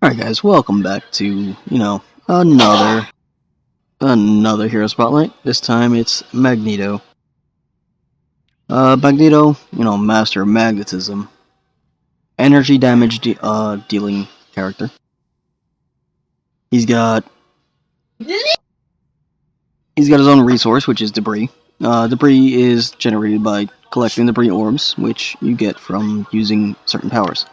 Alright guys, welcome back to, another Hero Spotlight. This time it's Magneto. Magneto, master of magnetism. Energy damage dealing character. He's got his own resource, which is debris. Debris is generated by collecting debris orbs, which you get from using certain powers.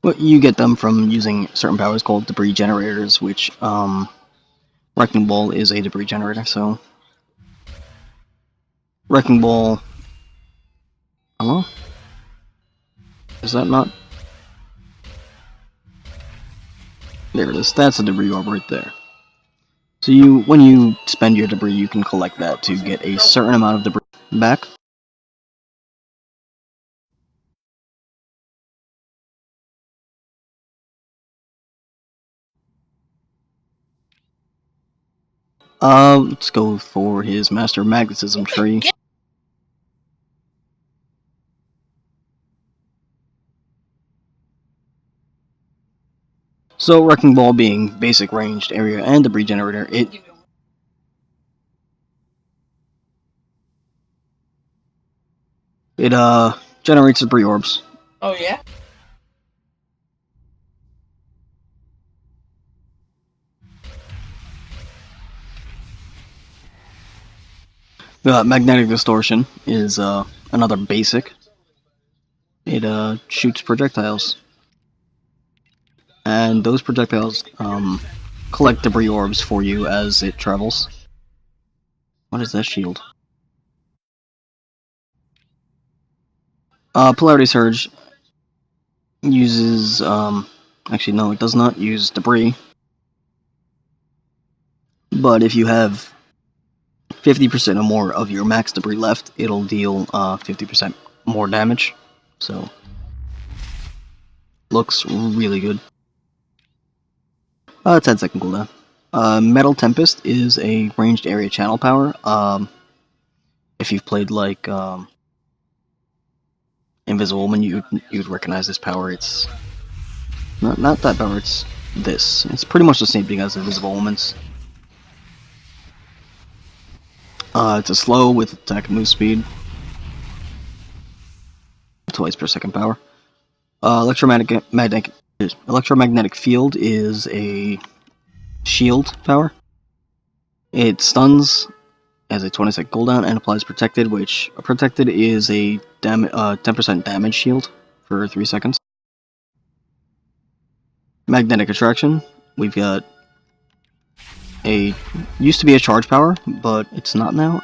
Well, you get them from using certain powers called debris generators, which, Wrecking Ball is a debris generator, so... Wrecking Ball... Hello? Is that not... There it is, that's a debris orb right there. So when you spend your debris, you can collect that to get a certain amount of debris back. Let's go for his Master Magnetism tree. So, Wrecking Ball being basic ranged area and debris generator, it generates debris orbs. Oh yeah? Magnetic Distortion is another basic. It shoots projectiles. And those projectiles collect debris orbs for you as it travels. What is that shield? Polarity Surge uses... actually, no, it does not use debris. But if you have 50% or more of your max debris left, it'll deal 50% more damage. So, looks really good. 10-second cooldown. Metal Tempest is a ranged area channel power. If you've played like Invisible Woman, you'd recognize this power. It's not that power. It's this. It's pretty much the same thing as Invisible Woman's. It's a slow with attack and move speed. Twice per second power. Electromagnetic Field is a shield power. It stuns, has a 20-second cooldown, and applies Protected, which Protected is a 10% damage shield for 3 seconds. Magnetic Attraction, we've got used to be a charge power, but it's not now.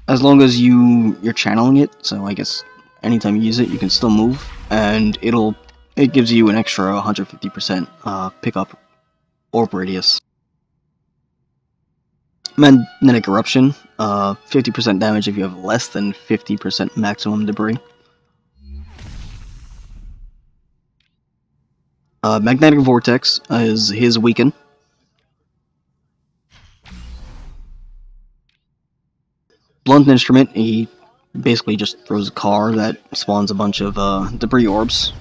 As long as you're channeling it, so I guess anytime you use it, you can still move, and it gives you an extra 150% pickup orb radius. Magnetic Eruption, 50% damage if you have less than 50% maximum debris. Magnetic Vortex is his weaken. Blunt Instrument, he basically just throws a car that spawns a bunch of debris orbs.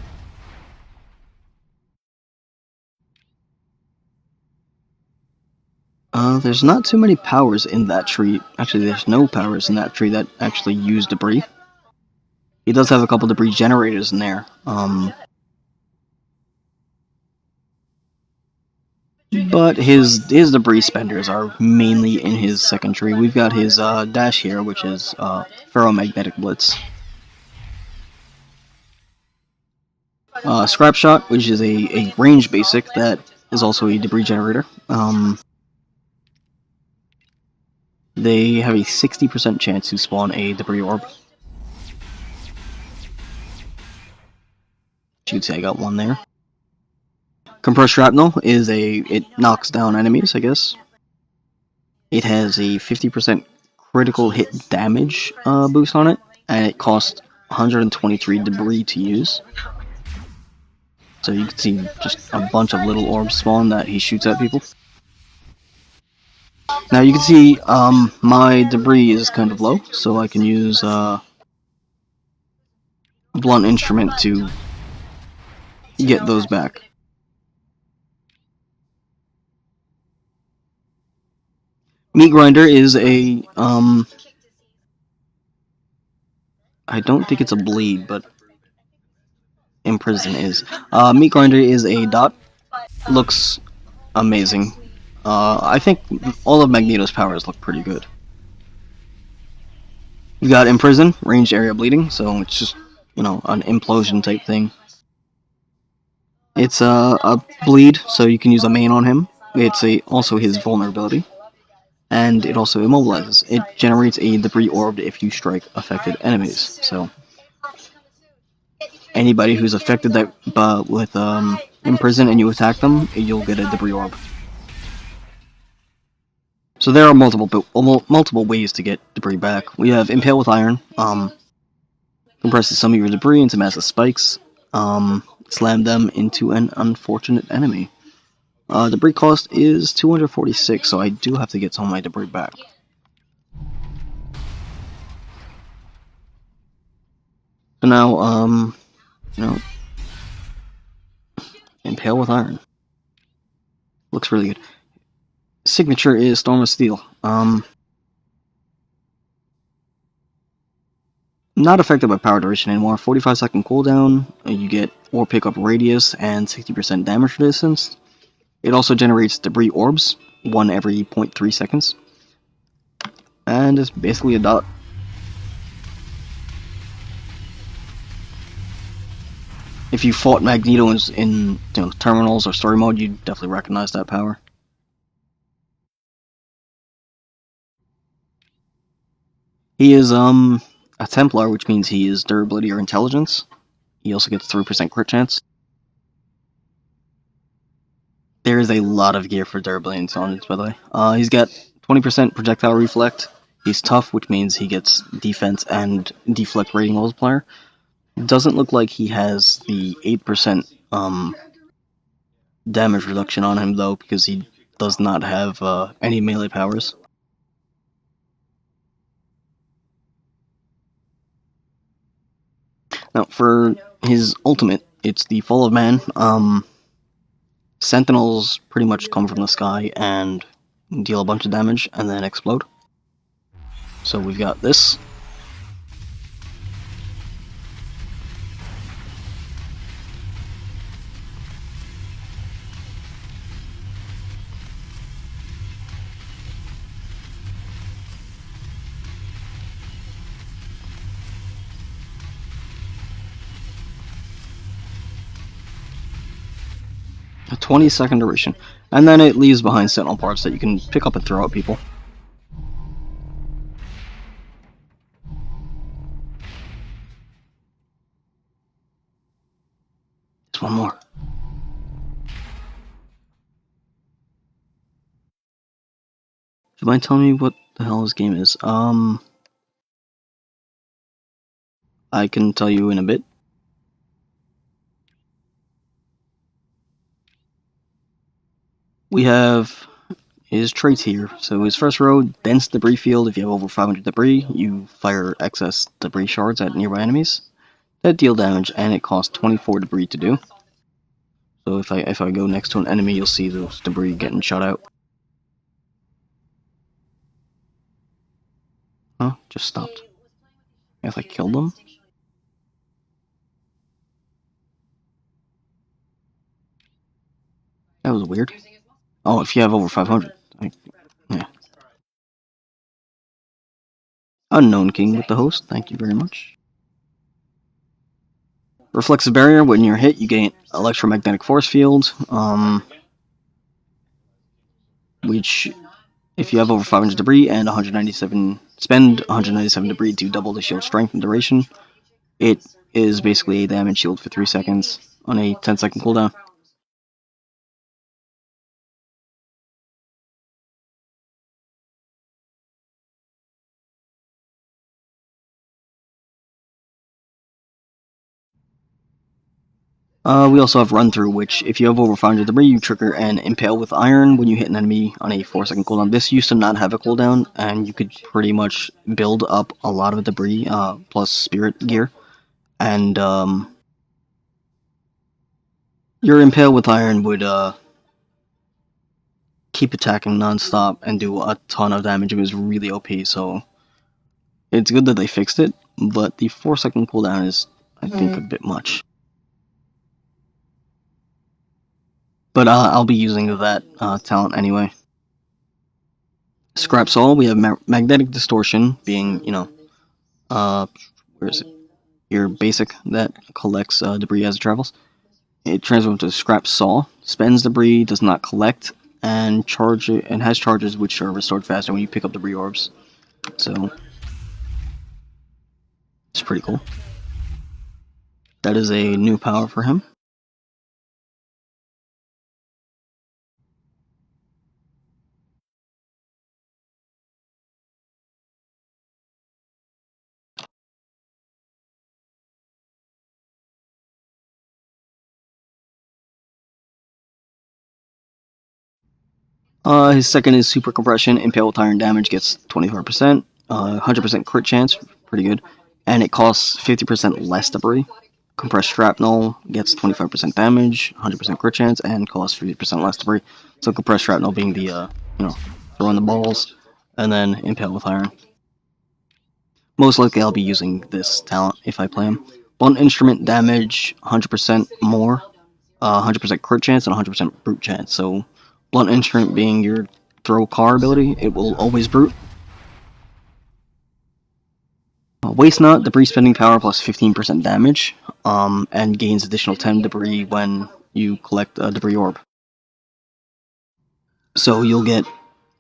There's not too many powers in that tree. Actually, there's no powers in that tree that actually use debris. He does have a couple debris generators in there. But his debris spenders are mainly in his second tree. We've got his dash here, which is Ferromagnetic Blitz. Scrap Shot, which is a range basic that is also a debris generator. They have a 60% chance to spawn a debris orb. You can see I got one there. Compressed Shrapnel is it knocks down enemies, I guess. It has a 50% critical hit damage boost on it, and it costs 123 debris to use. So you can see just a bunch of little orbs spawn that he shoots at people. Now you can see my debris is kind of low, so I can use blunt instrument to get those back. Meat grinder is a I don't think it's a bleed, but imprison is. Meat grinder is a dot. Looks amazing. I think all of Magneto's powers look pretty good. You got imprison, ranged area bleeding, so it's just an implosion type thing. It's a bleed, so you can use a main on him. It's also his vulnerability, and it also immobilizes. It generates a debris orb if you strike affected enemies. So anybody who's affected with imprison and you attack them, you'll get a debris orb. So there are multiple ways to get debris back. We have impale with iron. Compresses some of your debris into massive spikes. Slam them into an unfortunate enemy. Debris cost is 246, so I do have to get some of my debris back. So now, impale with iron. Looks really good. Signature is Storm of Steel. Not affected by power duration anymore. 45-second cooldown. You get ore pickup radius and 60% damage resistance. It also generates debris orbs, one every 0.3 seconds. And it's basically a dot. If you fought Magneto in terminals or story mode, you'd definitely recognize that power. He is a Templar, which means he is durability or intelligence. He also gets 3% crit chance. There is a lot of gear for durability and intelligence, by the way. He's got 20% projectile reflect. He's tough, which means he gets defense and deflect rating multiplier. Doesn't look like he has the 8% damage reduction on him, though, because he does not have any melee powers. Now, for his ultimate, it's the Fall of Man. Sentinels pretty much come from the sky and deal a bunch of damage and then explode. So we've got this. A 20-second duration. And then it leaves behind sentinel parts that you can pick up and throw at people. There's one more. Do you mind telling me what the hell this game is? I can tell you in a bit. We have his traits here. So his first row, dense debris field. If you have over 500 debris, you fire excess debris shards at nearby enemies that deal damage, and it costs 24 debris to do. So if I go next to an enemy, you'll see those debris getting shot out. Huh? Just stopped. I guess I killed them? That was weird. Oh, if you have over 500. Yeah. Unknown King with the host, thank you very much. Reflexive Barrier, when you're hit, you gain Electromagnetic Force Field, which, if you have over 500 debris and spend 197 debris to double the shield strength and duration, it is basically a damage shield for 3 seconds on a 10-second cooldown. We also have Run Through, which, if you have over 500 debris, you trigger an Impale with Iron when you hit an enemy on a 4-second cooldown. This used to not have a cooldown, and you could pretty much build up a lot of debris, plus Spirit Gear, and your Impale with Iron would keep attacking non-stop and do a ton of damage. It was really OP, so it's good that they fixed it, but the 4-second cooldown is, I think, a bit much. But I'll be using that talent anyway. Scrap Soul, we have Magnetic Distortion, being, where is it? Your basic that collects debris as it travels. It transforms to Scrap Saw, spends debris, does not collect, and has charges which are restored faster when you pick up debris orbs. So it's pretty cool. That is a new power for him. His second is Super Compression. Impale with Iron damage gets 25%, 100% crit chance, pretty good, and it costs 50% less debris. Compressed Shrapnel gets 25% damage, 100% crit chance, and costs 50% less debris. So Compressed Shrapnel being the, throwing the balls, and then Impale with Iron. Most likely I'll be using this talent if I play him. Blunt Instrument damage, 100% more, 100% crit chance, and 100% brute chance. So Blunt Instrument being your throw car ability, it will always brute. Waste Not, debris spending power plus 15% damage, and gains additional 10 debris when you collect a debris orb. So you'll get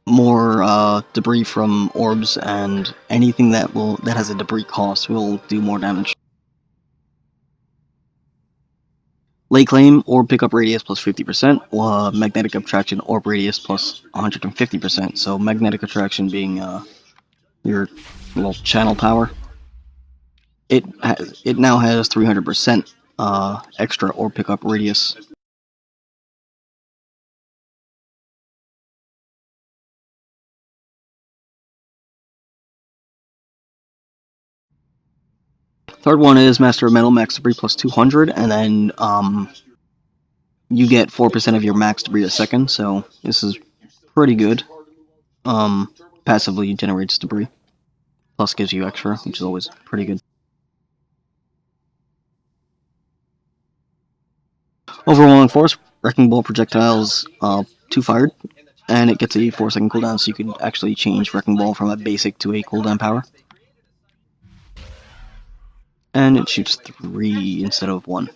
more debris from orbs, and anything that has a debris cost will do more damage. Lay Claim, Orb Pickup Radius plus 50%, Magnetic Attraction Orb Radius plus 150%. So Magnetic Attraction being your little channel power. It now has 300% extra Orb Pickup Radius. Third one is Master of Metal, Max Debris plus 200, and then you get 4% of your max debris a second, so this is pretty good. Passively generates debris, plus gives you extra, which is always pretty good. Overwhelming Force, Wrecking Ball projectiles, 2 fired, and it gets a 4-second cooldown, so you can actually change Wrecking Ball from a basic to a cooldown power. And it shoots 3 instead of 1.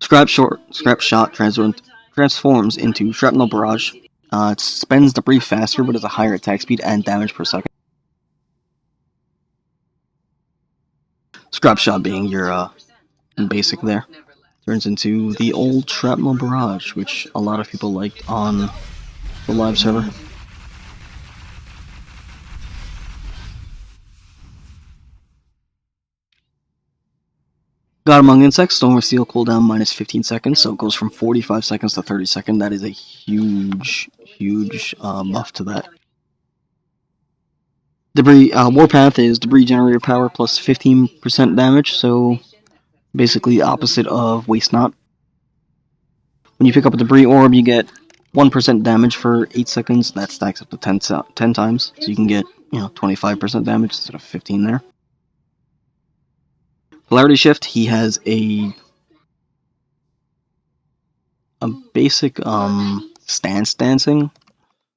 Scrap Shot transforms into Shrapnel Barrage. It spends debris faster, but has a higher attack speed and damage per second. Scrap Shot being your basic there. Turns into the old Shrapnel Barrage, which a lot of people liked on the live server. God Among Insects, Stone Steel cooldown minus 15 seconds, so it goes from 45 seconds to 30 seconds. That is a huge buff to that. Debris Warpath is debris generator power plus 15% damage, so basically the opposite of Waste Not. When you pick up a debris orb, you get 1% damage for 8 seconds. That stacks up to 10 times, so you can get 25% damage instead of 15 there. Polarity Shift, he has a basic stance dancing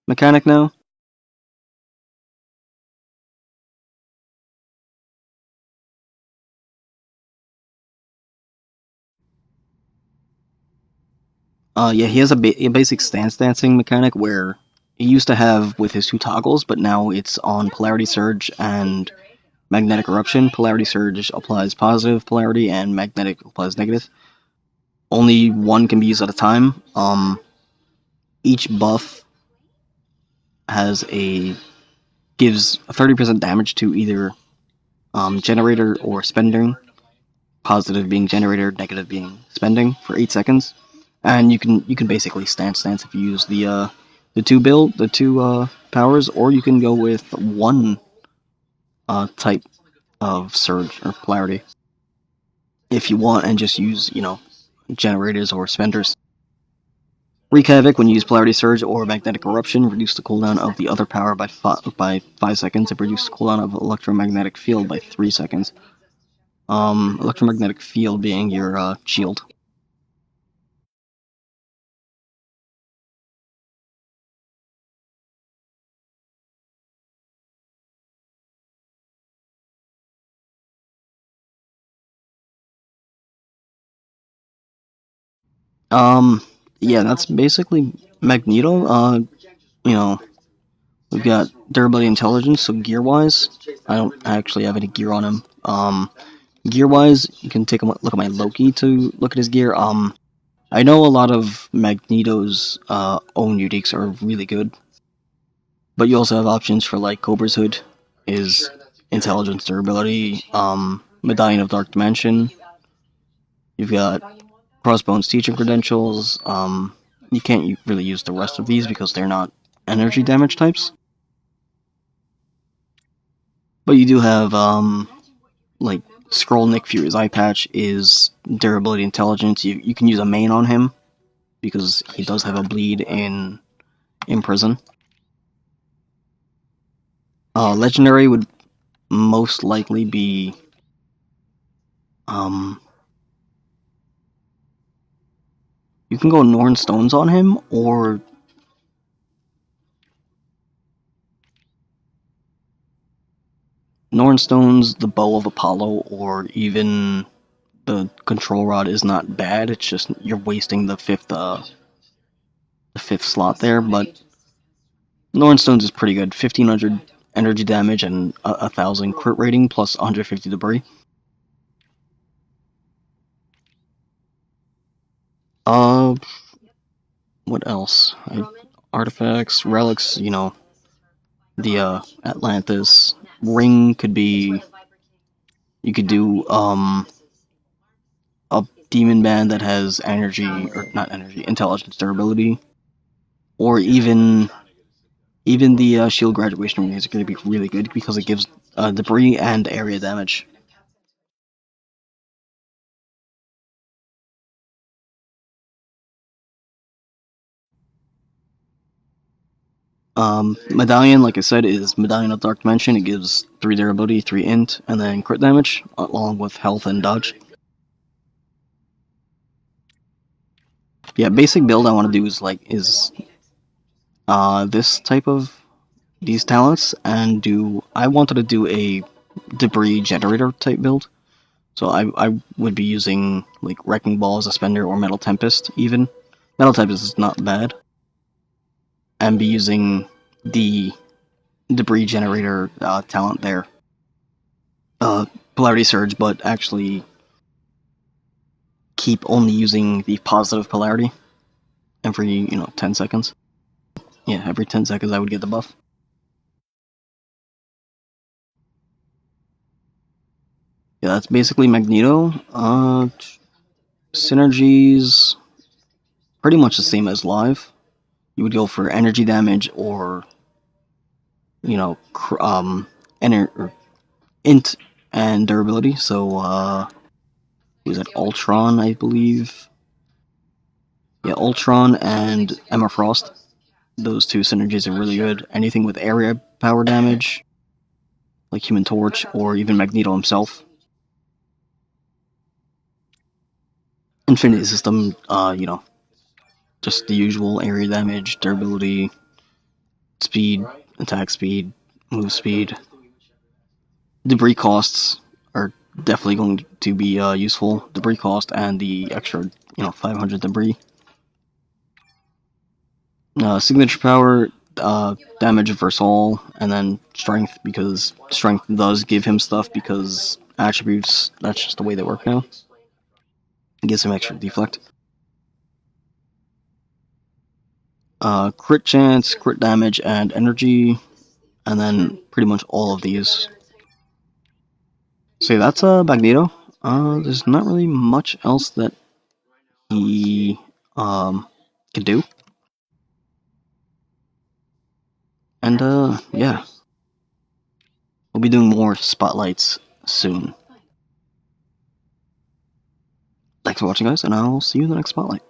mechanic now. Yeah, he has a basic stance dancing mechanic where he used to have with his 2 toggles, but now it's on Polarity Surge and Magnetic Eruption. Polarity Surge applies positive polarity, and Magnetic applies negative. Only one can be used at a time. Each buff gives 30% damage to either generator or spending positive being generator, negative being spending for 8 seconds, and you can basically stance if you use the two powers, or you can go with one type of surge or polarity if you want, and just use generators or spenders. Wreak Havoc when you use Polarity Surge or Magnetic Eruption, reduce the cooldown of the other power by 5 seconds, and reduce the cooldown of Electromagnetic Field by 3 seconds. Electromagnetic Field being your shield. Um, yeah, that's basically Magneto. You know, we've got Durability Intelligence, so gear-wise, I don't actually have any gear on him. Gear-wise, you can take a look at my Loki to look at his gear. I know a lot of Magneto's own uniques are really good, but you also have options for like Cobra's Hood, is intelligence, durability, Medallion of Dark Dimension. You've got Crossbones teaching credentials. You can't really use the rest of these because they're not energy damage types. But you do have like Scroll Nick Fury's eye patch is durability intelligence. You can use a main on him because he does have a bleed in prison. Legendary would most likely be you can go Norn Stones on him, or Norn Stones, the Bow of Apollo, or even the Control Rod is not bad. It's just you're wasting the fifth slot there. But Norn Stones is pretty good. 1500 energy damage and 1000 crit rating plus 150 debris. Uh, what else? Artifacts, relics. The Atlantis ring could be. You could do a demon band that has energy, or not energy, intelligence, durability, or even the shield graduation ring is going to be really good because it gives debris and area damage. Medallion, like I said, is Medallion of Dark Dimension. It gives 3 durability, 3 int, and then crit damage, along with health and dodge. Yeah, basic build I want to do is this type of these talents, and I wanted to do a debris generator type build. So I would be using like Wrecking Ball as a spender or Metal Tempest even. Metal Tempest is not bad. And be using the debris generator talent there. Polarity Surge, but actually keep only using the positive polarity every 10 seconds. Yeah, every 10 seconds I would get the buff. Yeah, that's basically Magneto. Synergies pretty much the same as live. You would go for energy damage or or int and durability. So was it Ultron, I believe? Yeah, Ultron and Emma Frost. Those two synergies are really good. Anything with area power damage, like Human Torch or even Magneto himself. Infinity System, just the usual area damage, durability, speed, attack speed, move speed. Debris costs are definitely going to be useful. Debris cost and the extra, 500 debris. Signature power, damage versus all, and then strength, because strength does give him stuff because attributes, that's just the way they work now. It gives him extra deflect. Crit chance, crit damage, and energy, and then pretty much all of these. So yeah, that's Magneto. There's not really much else that he can do. And yeah, we'll be doing more spotlights soon. Thanks for watching, guys, and I'll see you in the next spotlight.